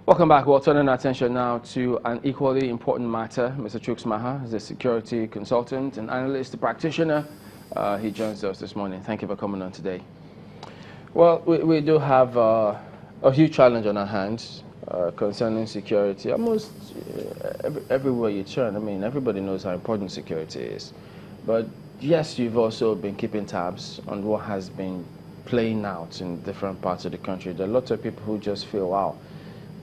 Welcome back. We're turning our attention now to an equally important matter. Mr. Chuks Maha is a security consultant, an analyst, a practitioner. He joins us this morning. Thank you for coming on today. Well, we do have a huge challenge on our hands concerning security. Almost everywhere you turn, I mean, everybody knows how important security is. But yes, you've also been keeping tabs on what has been playing out in different parts of the country. There are lots of people who just feel, wow,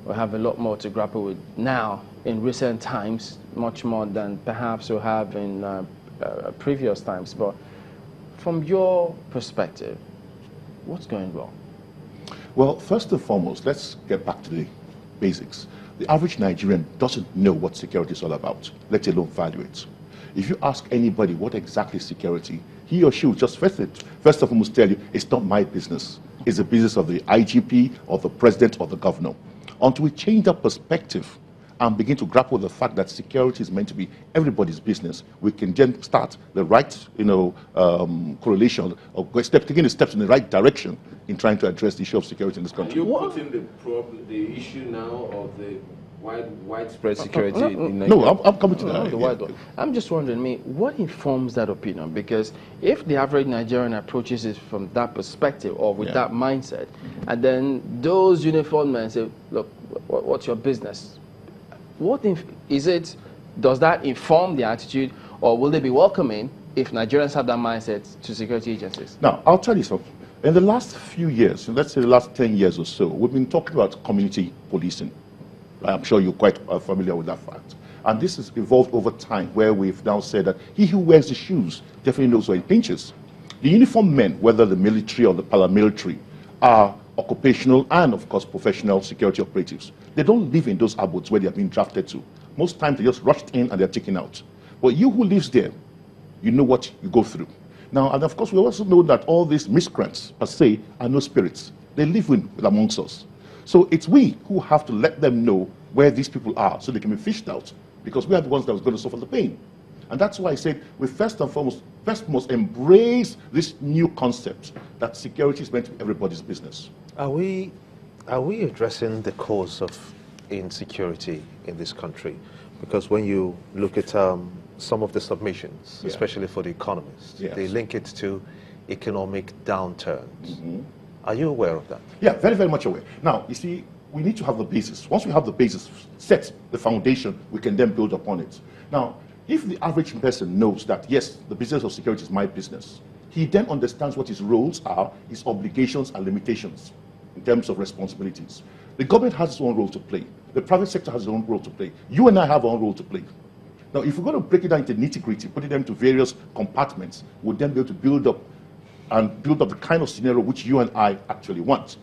we have a lot more to grapple with now in recent times, much more than perhaps we have in previous times. But from your perspective, what's going wrong? Well, first and foremost, let's get back to the basics. The average Nigerian doesn't know what security is all about, let alone value it. If you ask anybody what exactly is security, he or she will just first of all tell you, it's not my business. It's the business of the IGP or the president or the governor. Until we change that perspective and begin to grapple with the fact that security is meant to be everybody's business, we can then start the right, correlation or taking the steps in the right direction in trying to address the issue of security in this country. Are you putting the issue now of the widespread security in Nigeria? No, I'm coming to that. I'm just wondering, what informs that opinion? Because if the average Nigerian approaches it from that perspective or with that mindset, and then those uniformed men say, look, what's your business? Does that inform the attitude, or will they be welcoming if Nigerians have that mindset to security agencies? Now, I'll tell you something. In the last few years, let's say the last 10 years or so, we've been talking about community policing. I'm sure you're quite familiar with that fact. And this has evolved over time, where we've now said that he who wears the shoes definitely knows where he pinches. The uniformed men, whether the military or the paramilitary, are occupational and, of course, professional security operatives. They don't live in those abodes where they have been drafted to. Most times, they just rushed in and they're taken out. But you who lives there, you know what you go through. Now, and of course, we also know that all these miscreants, per se, are no spirits. They live amongst us. So it's we who have to let them know where these people are so they can be fished out, because we are the ones that are going to suffer the pain. And that's why I said we first and foremost must embrace this new concept that security is meant to be everybody's business. Are we addressing the cause of insecurity in this country? Because when you look at some of the submissions, especially for the economists, they link it to economic downturns. Mm-hmm. Are you aware of that? Yeah, very, very much aware. Now, you see, we need to have the basis. Once we have the basis set, the foundation, we can then build upon it. Now, if the average person knows that, yes, the business of security is my business, he then understands what his roles are, his obligations and limitations in terms of responsibilities. The government has its own role to play. The private sector has its own role to play. You and I have our own role to play. Now, if we're going to break it down into nitty-gritty, put it into various compartments, we'll then be able to build up the kind of scenario which you and I actually want.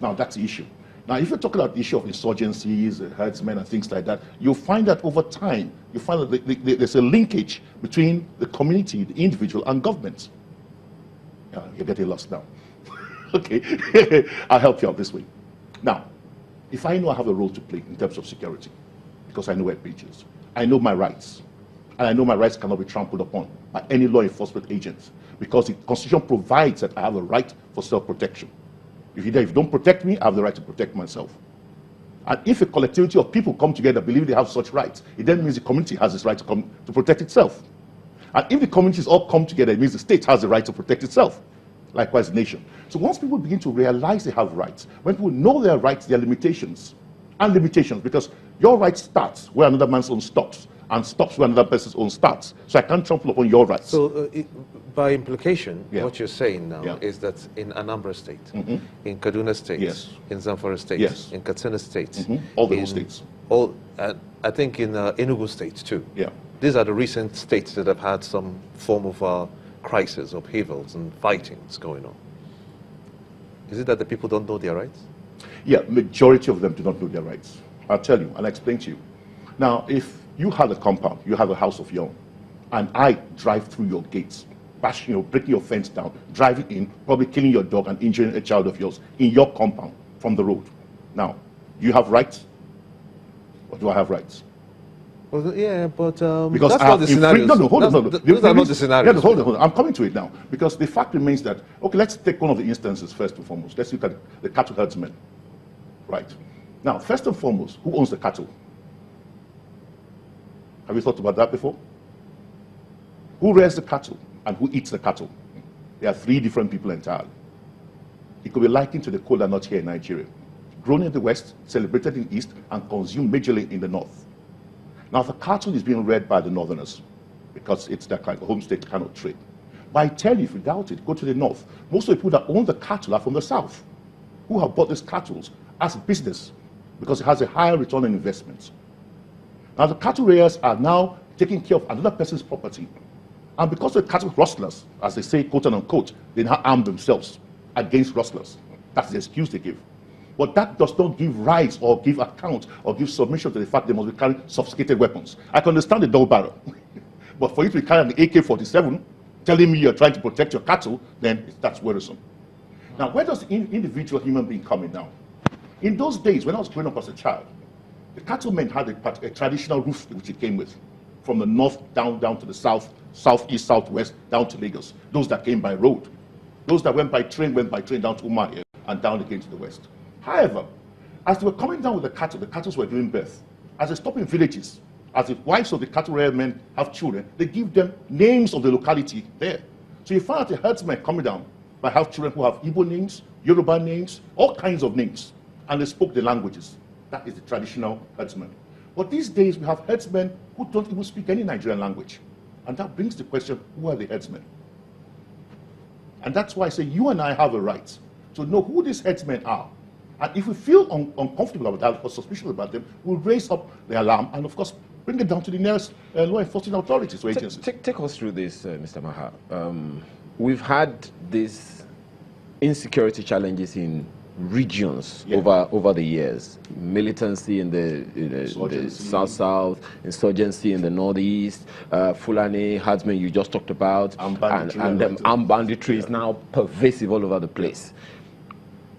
Now, that's the issue. Now, if you're talking about the issue of insurgencies, herdsmen, and things like that, you'll find that over time, you find that there's a linkage between the community, the individual, and government. You're getting lost now. Okay, I'll help you out this way. Now, if I know I have a role to play in terms of security, because I know where it pinches, I know my rights, and I know my rights cannot be trampled upon by any law enforcement agent, because the Constitution provides that I have a right for self-protection. If you don't protect me, I have the right to protect myself. And if a collectivity of people come together believing they have such rights, it then means the community has this right to protect itself. And if the communities all come together, it means the state has the right to protect itself. Likewise, the nation. So once people begin to realize they have rights, when people know their rights, their limitations, because your right starts where another man's own stops, and stops where another person's own starts. So I can't trample upon your rights. So by implication, what you're saying now is that in Anambra State, in Kaduna State, in Zamfara State, in Katsina State, all the states. I think in Enugu State too. These are the recent states that have had some form of crisis, upheavals, and fightings going on. Is it that the people don't know their rights? Yeah, majority of them do not know their rights. I'll tell you, I'll explain to you. Now, if you have a compound, you have a house of your own, and I drive through your gates, bashing, breaking your fence down, driving in, probably killing your dog and injuring a child of yours in your compound from the road. Now, do you have rights? Or do I have rights? Well, yeah, but because that's not the scenario. No, hold on. Those are not the scenarios. Yeah, hold on. I'm coming to it now. Because the fact remains that, okay, let's take one of the instances first and foremost. Let's look at the cattle herdsmen. Right. Now, first and foremost, who owns the cattle? Have you thought about that before? Who rears the cattle and who eats the cattle? There are three different people entirely. It could be likened to the kola nut here in Nigeria. Grown in the West, celebrated in the East, and consumed majorly in the North. Now, the cattle is being reared by the Northerners because it's that kind of homestead kind of trade. But I tell you, if you doubt it, go to the North. Most of the people that own the cattle are from the South, who have bought these cattle as a business because it has a higher return on investment. Now, the cattle rearers are now taking care of another person's property. And because the cattle rustlers, as they say, quote unquote, they now arm themselves against rustlers. That's the excuse they give. But that does not give rise or give account or give submission to the fact they must be carrying sophisticated weapons. I can understand the double barrel. But for you to be carrying an AK-47, telling me you're trying to protect your cattle, then that's worrisome. Now, where does the individual human being come in now? In those days, when I was growing up as a child, the cattlemen had a traditional roof which it came with, from the north down to the south, southeast, southwest, down to Lagos. Those that came by road. Those that went by train down to Umahia and down again to the west. However, as they were coming down with the cattle were giving birth. As they stop in villages, as the wives of the cattle rearer men have children, they give them names of the locality there. So you find out the herdsmen coming down by have children who have Igbo names, Yoruba names, all kinds of names, and they spoke the languages. That is the traditional herdsman. But these days we have herdsmen who don't even speak any Nigerian language. And that brings the question, who are the herdsmen? And that's why I say you and I have a right to know who these herdsmen are. And if we feel uncomfortable about that or suspicious about them, we'll raise up the alarm and, of course, bring it down to the nearest law enforcement authorities or agencies. Take us through this, Mr. Maha. We've had these insecurity challenges in regions over the years. Militancy in the south, insurgency in the northeast, Fulani herdsmen you just talked about, and armed banditry is now pervasive all over the place.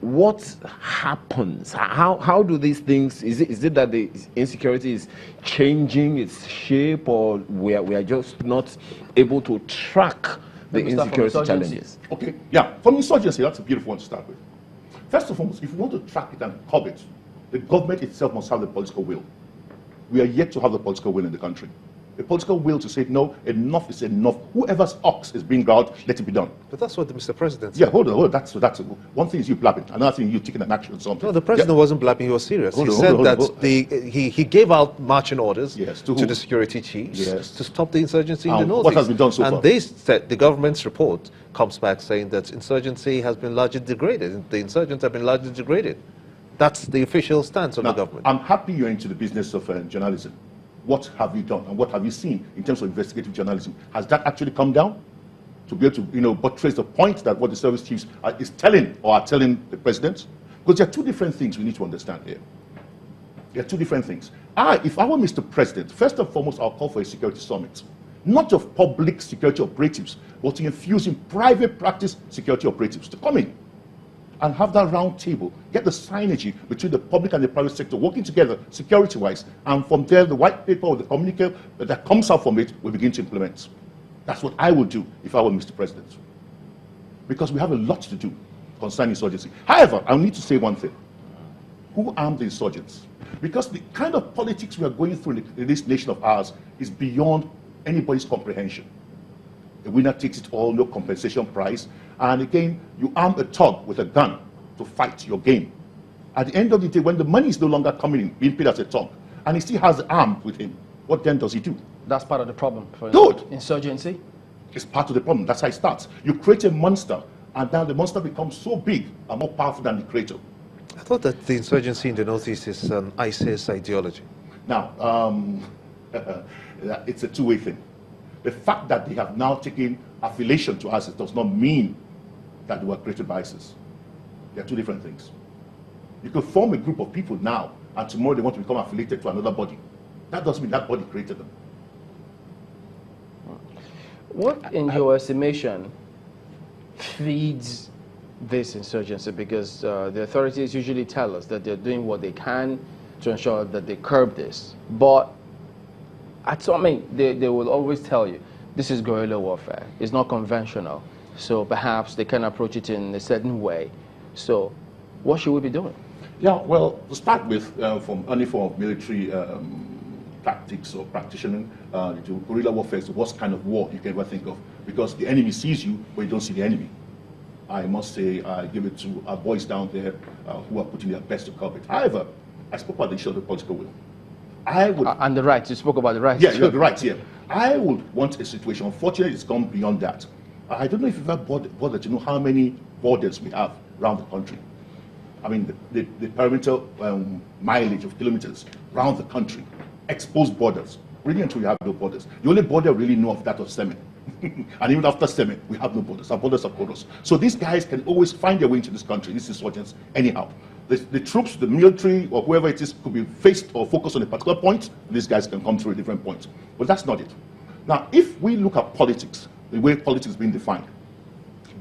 What happens? How do these things, is it that the insecurity is changing its shape, or we are just not able to track the insecurity challenges? Okay, yeah, from insurgency, that's a beautiful one to start with. First and foremost, if you want to track it and curb it, the government itself must have the political will. We are yet to have the political will in the country. The political will to say, no, enough is enough. Whoever's ox is being growled, let it be done. But that's what Mr. President said. Yeah, hold on. That's one thing is you blabbing, another thing you taking an action or something. No, the president wasn't blabbing, he was serious. He said that he gave out marching orders to the security chiefs to stop the insurgency in the northeast. What has been done so far? And they said, the government's report comes back saying that insurgency has been largely degraded. The insurgents have been largely degraded. That's the official stance of the government. I'm happy you're into the business of journalism. What have you done and what have you seen in terms of investigative journalism? Has that actually come down to be able to, buttress the point that what the service chiefs are telling the president? Because there are two different things we need to understand here. There are two different things. If I were Mr. President, first and foremost, I'll call for a security summit. Not of public security operatives, but to infuse in private practice security operatives to come in and have that round table, get the synergy between the public and the private sector working together security-wise, and from there the white paper or the communique that comes out from it will begin to implement. That's what I would do if I were Mr. President. Because we have a lot to do concerning insurgency. However, I need to say one thing. Who armed the insurgents? Because the kind of politics we are going through in this nation of ours is beyond anybody's comprehension. The winner takes it all, no compensation prize. And again, you arm a thug with a gun to fight your game. At the end of the day, when the money is no longer coming in, being paid as a thug, and he still has the arm with him, what then does he do? That's part of the problem for insurgency. It's part of the problem. That's how it starts. You create a monster, and then the monster becomes so big and more powerful than the creator. I thought that the insurgency in the northeast is an ISIS ideology. Now, it's a two-way thing. The fact that they have now taken affiliation to ISIS does not mean that they were created by ISIS. They are two different things. You could form a group of people now, and tomorrow they want to become affiliated to another body. That doesn't mean that body created them. What, in your estimation, feeds this insurgency? Because the authorities usually tell us that they're doing what they can to ensure that they curb this. But they will always tell you, this is guerrilla warfare. It's not conventional. So perhaps they can approach it in a certain way. So what should we be doing? Yeah, well, to start with, from any form of military tactics or practitioning, to guerrilla warfare is the worst kind of war you can ever think of, because the enemy sees you, but you don't see the enemy. I must say, I give it to our boys down there who are putting their best to curb it. However, I spoke about the issue of the political will. I would... and the rights, you spoke about the rights. Yeah, the rights, yeah. I would want a situation, unfortunately it's gone beyond that. I don't know if you've ever bothered to know how many borders we have around the country. I mean, the perimeter mileage of kilometers around the country, exposed borders, really until we have no borders. The only border we really know of that of Semen. And even after Semen, we have no borders. Our borders are porous. So these guys can always find their way into this country, these insurgents, anyhow. The troops, the military, or whoever it is, could be faced or focused on a particular point, and these guys can come through a different point. But that's not it. Now, if we look at politics, the way politics is being defined,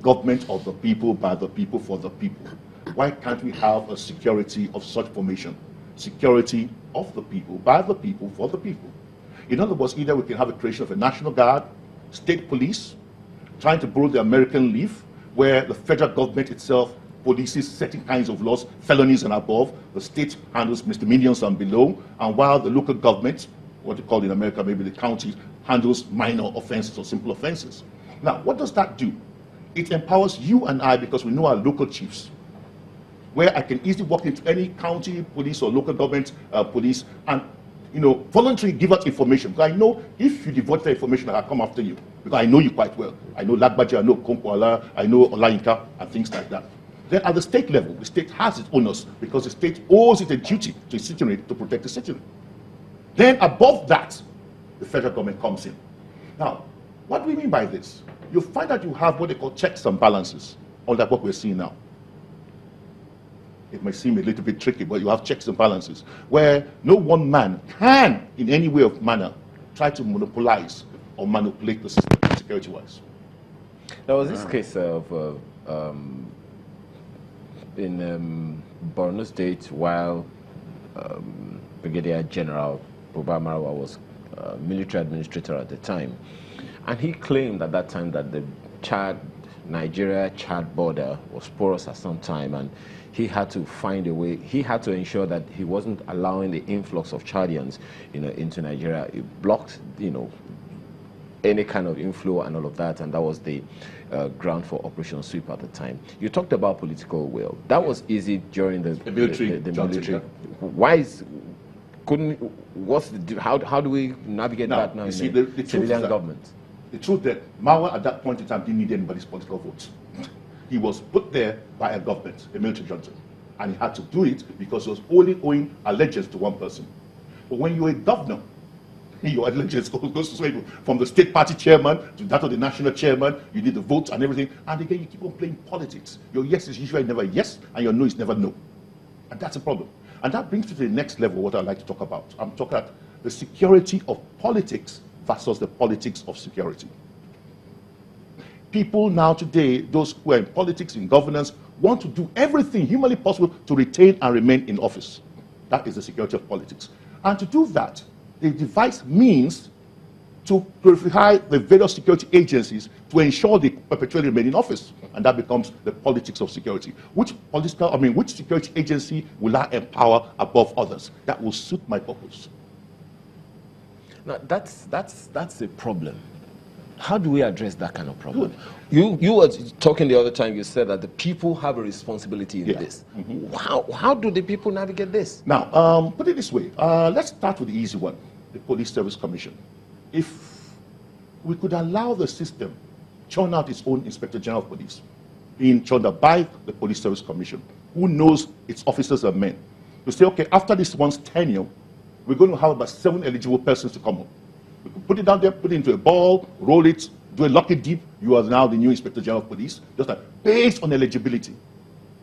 government of the people, by the people, for the people, why can't we have a security of such formation? Security of the people, by the people, for the people. In other words, either we can have a creation of a national guard, state police, trying to borrow the American leaf, where the federal government itself polices certain kinds of laws, felonies and above, the state handles misdemeanors and below, and while the local government, what you call in America maybe the county, handles minor offenses or simple offenses. Now, what does that do? It empowers you and I, because we know our local chiefs, where I can easily walk into any county police or local government police and, you know, voluntarily give out information. Because I know if you devote that information, I'll come after you. Because I know you quite well. I know Lagbaji, I know Kompoala, I know Olayinka, and things like that. Then at the state level, the state has its onus, because the state owes it a duty to its citizenry to protect the citizenry. Then above that, the federal government comes in. Now, what do we mean by this? You find that you have what they call checks and balances, unlike what we're seeing now. It may seem a little bit tricky, but you have checks and balances, where no one man can, in any way or manner, try to monopolize or manipulate the system security-wise. There was this case of in Borno State, while Brigadier General Buba Marwa was military administrator at the time, and he claimed at that time that the Nigeria-Chad border was porous at some time, and he had to find a way. He had to ensure that he wasn't allowing the influx of Chadians, you know, into Nigeria. It blocked, you know, any kind of inflow and all of that, and that was the ground for Operation Sweep at the time. You talked about political will. That was easy during the military. Why is how do we navigate that now in the civilian government? The truth that Marwa at that point in time didn't need anybody's political votes. He was put there by a government, a military junta, and he had to do it because he was only owing allegiance to one person. But when you're a governor, your allegiance goes to sway from the state party chairman to that of the national chairman. You need the votes and everything, and again you keep on playing politics. Your yes is usually never yes, and your no is never no, and that's a problem. And that brings me to the next level, what I'd like to talk about. I'm talking about the security of politics versus the politics of security. People now today, those who are in politics, in governance, want to do everything humanly possible to retain and remain in office. That is the security of politics. And to do that, they devise means to purify the various security agencies to ensure they perpetually remain in office. And that becomes the politics of security. Which security agency will I empower above others? That will suit my purpose. Now, that's a problem. How do we address that kind of problem? You were talking the other time, you said that the people have a responsibility in this. Mm-hmm. How do the people navigate this? Now, put it this way. Let's start with the easy one, the Police Service Commission. If we could allow the system churn out its own Inspector General of Police, being churned out by the Police Service Commission, who knows its officers and men, to say, okay, after this one's tenure, we're going to have about 7 eligible persons to come up. We can put it down there, put it into a ball, roll it, do a lucky dip. You are now the new Inspector General of Police, just like based on eligibility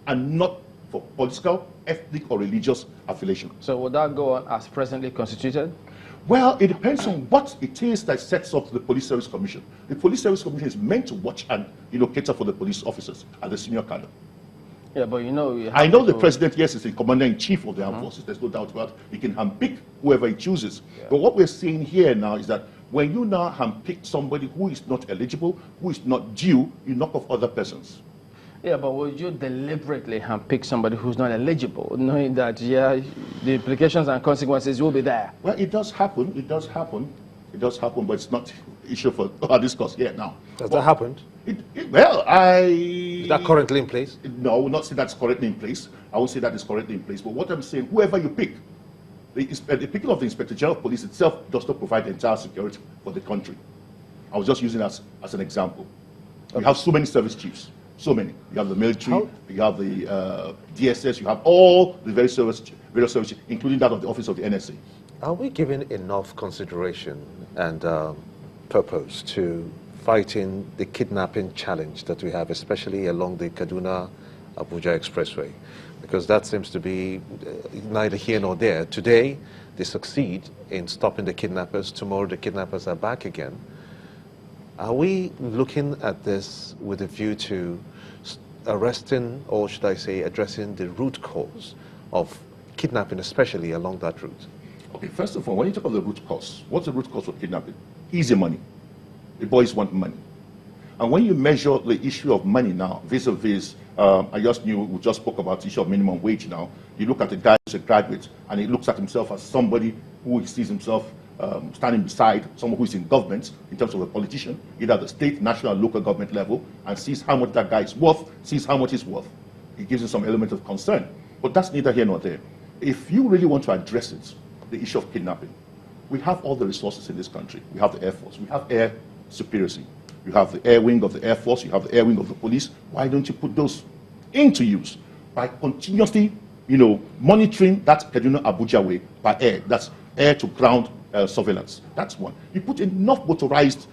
and not for political, ethnic, or religious affiliation. So would that go on as presently constituted? Well, it depends on what it is that sets up the Police Service Commission. The Police Service Commission is meant to watch and cater for the police officers at the senior cadre. Yeah, but I know the president, yes, is the commander-in-chief of the armed forces. There's no doubt about it. He can handpick whoever he chooses. Yeah. But what we're seeing here now is that when you now handpick somebody who is not eligible, who is not due, you knock off other persons. Yeah, but would you deliberately handpick somebody who's not eligible, knowing that, yeah, the implications and consequences will be there? Well, it does happen. It does happen. It does happen, but it's not an issue for our discourse here now. Has that happened? Is that currently in place? No, I will not say that's currently in place. I won't say that is currently in place. But what I'm saying, whoever you pick, the picking of the Inspector General of Police itself does not provide the entire security for the country. I was just using that as an example. Okay. We have so many service chiefs, so many. You have the military, you have the DSS, you have all the various services, including that of the Office of the NSA. Are we giving enough consideration and purpose to fighting the kidnapping challenge that we have, especially along the Kaduna-Abuja Expressway? Because that seems to be neither here nor there. Today, they succeed in stopping the kidnappers. Tomorrow, the kidnappers are back again. Are we looking at this with a view to arresting, or should I say, addressing the root cause of kidnapping, especially along that route? Okay, first of all, when you talk about the root cause, what's the root cause of kidnapping? Easy money. The boys want money. And when you measure the issue of money now, vis-a-vis, we just spoke about the issue of minimum wage now. You look at the guy who's a graduate, and he looks at himself as somebody who sees himself standing beside someone who's in government, in terms of a politician, either at the state, national, or local government level, and sees how much that guy is worth, sees how much he's worth. It gives you some element of concern. But that's neither here nor there. If you really want to address it, the issue of kidnapping, we have all the resources in this country. We have the Air Force. We have air superiority. You have the air wing of the Air Force. You have the air wing of the police. Why don't you put those into use by continuously, monitoring that Kaduna-Abuja way by air? That's air-to-ground surveillance. That's one. You put enough motorized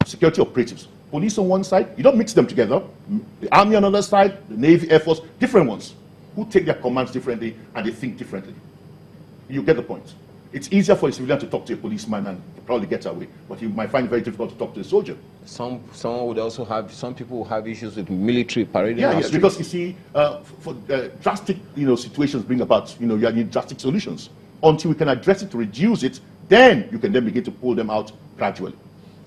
security operatives. Police on one side, you don't mix them together. The Army on the other side, the Navy, Air Force, different ones, who take their commands differently and they think differently. You get the point. It's easier for a civilian to talk to a policeman and probably get away, but you might find it very difficult to talk to a soldier. Some people will have issues with military parading. Yeah, because you see, for drastic, situations bring about, you need drastic solutions. Until we can address it to reduce it, then you can then begin to pull them out gradually.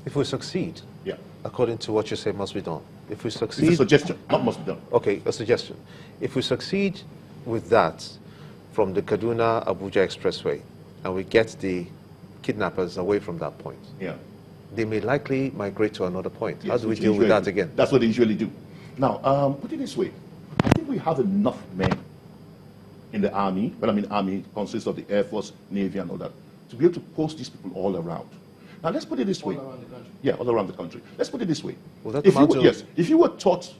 If we succeed, yeah, according to what you say must be done. If we succeed, it's a suggestion, not must be done. Okay, a suggestion. If we succeed with that from the Kaduna-Abuja Expressway, and we get the kidnappers away from that point, yeah, they may likely migrate to another point. Yes, how do we deal with that again? That's what they usually do. Now, put it this way. I think we have enough men in the Army, when I mean Army, it consists of the Air Force, Navy, and all that, to be able to post these people all around. Now, let's put it this way. All around the country? Yeah, all around the country. Let's put it this way. If you were taught,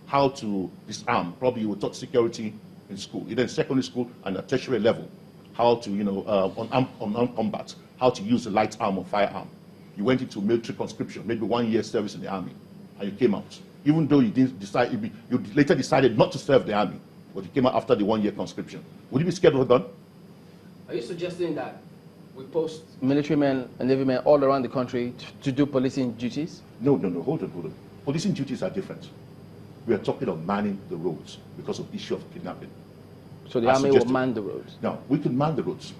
how to disarm, probably you were taught security in school, either in secondary school and at tertiary level, how to, on armed combat, how to use a light arm or firearm. You went into military conscription, maybe 1 year service in the Army, and you came out. Even though you didn't decide, you later decided not to serve the Army, but you came out after the 1 year conscription. Would you be scared of a gun? Are you suggesting that we post military men and Navy men all around the country to do policing duties? No, hold on. Policing duties are different. We are talking of manning the roads because of the issue of kidnapping. So the Army will man the roads? No, we can man the roads.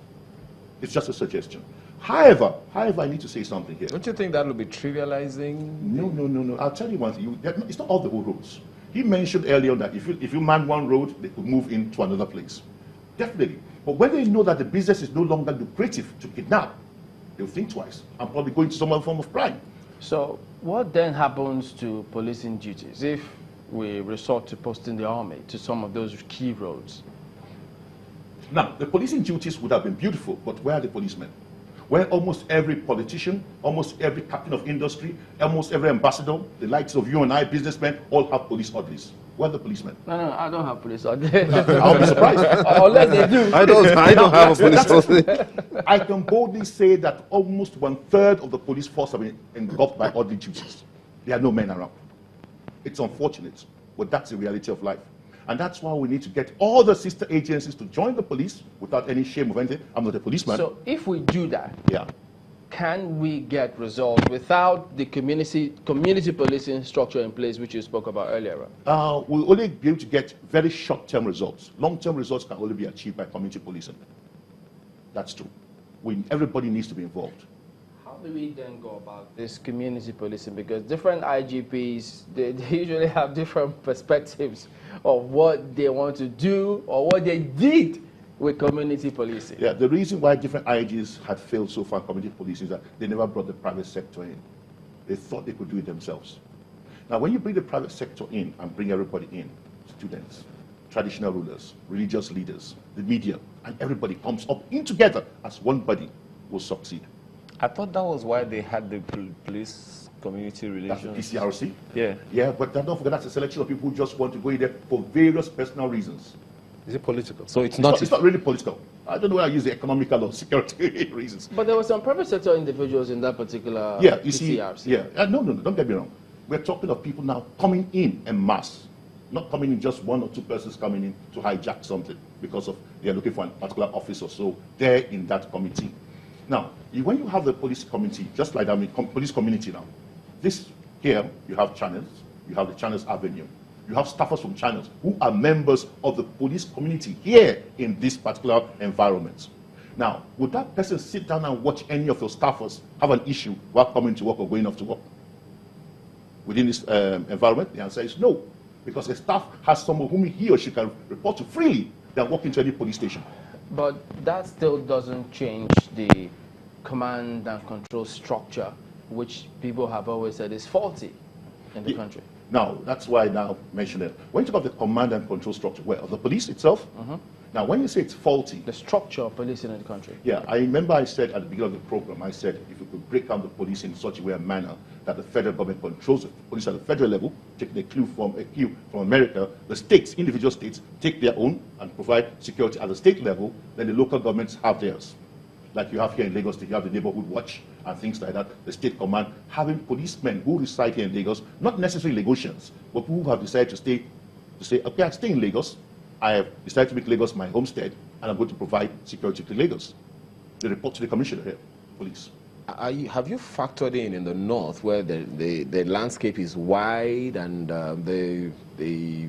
It's just a suggestion. However, I need to say something here. Don't you think that will be trivializing? No. I'll tell you one thing. It's not all the whole roads. He mentioned earlier that if you man one road, they could move into another place. Definitely. But when they know that the business is no longer lucrative to kidnap, they'll think twice and probably go into some other form of crime. So what then happens to policing duties if we resort to posting the Army to some of those key roads? Now, the policing duties would have been beautiful, but where are the policemen? Where almost every politician, almost every captain of industry, almost every ambassador, the likes of you and I, businessmen, all have police orderlies. Where are the policemen? No, I don't have police orderlies. I'll be surprised. Unless they do. I don't have a police orderly. I can boldly say that almost 1/3 of the police force have been engulfed by orderly duties. There are no men around. It's unfortunate, but that's the reality of life. And that's why we need to get all the sister agencies to join the police without any shame of anything. I'm not a policeman. So if we do that, yeah, can we get results without the community policing structure in place, which you spoke about earlier? We'll only be able to get very short-term results. Long-term results can only be achieved by community policing. That's true. Everybody needs to be involved. How do we then go about this community policing? Because different IGPs, they usually have different perspectives of what they want to do or what they did with community policing. Yeah, the reason why different IGs had failed so far in community policing is that they never brought the private sector in. They thought they could do it themselves. Now, when you bring the private sector in and bring everybody in, students, traditional rulers, religious leaders, the media, and everybody comes up in together as one body, will succeed. I thought that was why they had the police community relations. That's the PCRC? Yeah. Yeah, but don't forget that's a selection of people who just want to go in there for various personal reasons. Is it political? So it's not really political. I don't know why I use the economical or security reasons. But there were some private sector individuals in that particular PCRC. See, no, don't get me wrong. We're talking of people now coming in en masse. Not coming in just one or two persons coming in to hijack something because of they're looking for a particular office or so. They're in that committee. Now, when you have the police committee, just like that, police community now, this here, you have channels, you have the channels avenue, you have staffers from channels who are members of the police community here in this particular environment. Now, would that person sit down and watch any of your staffers have an issue while coming to work or going off to work? Within this environment, the answer is no. Because a staff has someone whom he or she can report to freely than walk into any police station. But that still doesn't change the command and control structure, which people have always said is faulty in the country. Now, that's why I now mention it. When you talk about the command and control structure, well, of the police itself, now when you say it's faulty... The structure of policing in the country. Yeah, I remember I said at the beginning of the program, I said if we could break down the police in such a way and manner that the federal government controls the police at the federal level, taking a cue from America, the states, individual states, take their own and provide security at the state level, then the local governments have theirs. Like you have here in Lagos, you have the neighborhood watch and things like that, the state command, having policemen who reside here in Lagos, not necessarily Lagosians, but who have decided to say, okay, I stay in Lagos, I have decided to make Lagos my homestead, and I'm going to provide security to Lagos. They report to the commissioner here, police. Have you factored in the north where the landscape is wide and the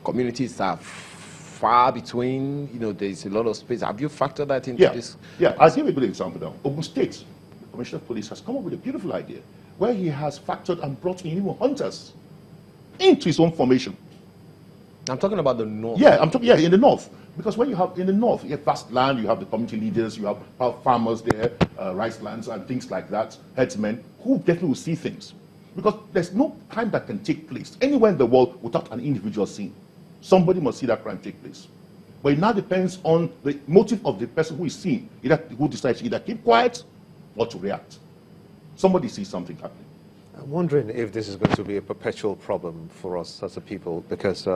communities are far between, you know, there's a lot of space. Have you factored that into this? Yeah, I'll give you a good example now. Ogun State, the Commissioner of Police has come up with a beautiful idea where he has factored and brought in even hunters into his own formation. I'm talking about the north. Yeah, I'm talking, in the north. Because when you have, in the north, you have vast land, you have the community leaders, you have farmers there, rice lands and things like that, herdsmen, who definitely will see things. Because there's no crime that can take place anywhere in the world without an individual seeing. Somebody must see that crime take place. But it now depends on the motive of the person who is seen, who decides to either keep quiet or to react. Somebody sees something happening. I'm wondering if this is going to be a perpetual problem for us as a people, because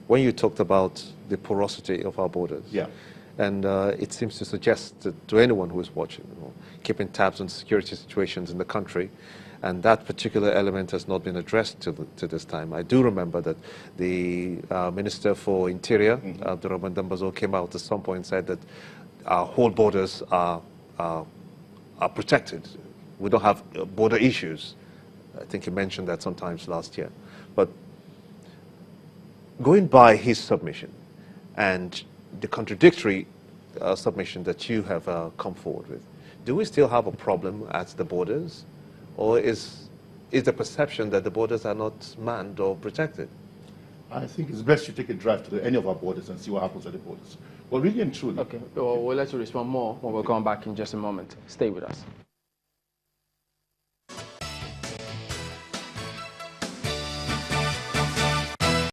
when you talked about the porosity of our borders, and it seems to suggest to anyone who is watching, keeping tabs on security situations in the country, and that particular element has not been addressed to this time. I do remember that the Minister for Interior, Abdurrahman Dambazo, came out at some point and said that our whole borders are protected. We don't have border issues. I think he mentioned that sometimes last year. But going by his submission and the contradictory submission that you have come forward with, do we still have a problem at the borders? Or is the perception that the borders are not manned or protected? I think it's best you take a drive to any of our borders and see what happens at the borders. But really and truly... Okay, well, we'll let you respond more when we come back in just a moment. Stay with us.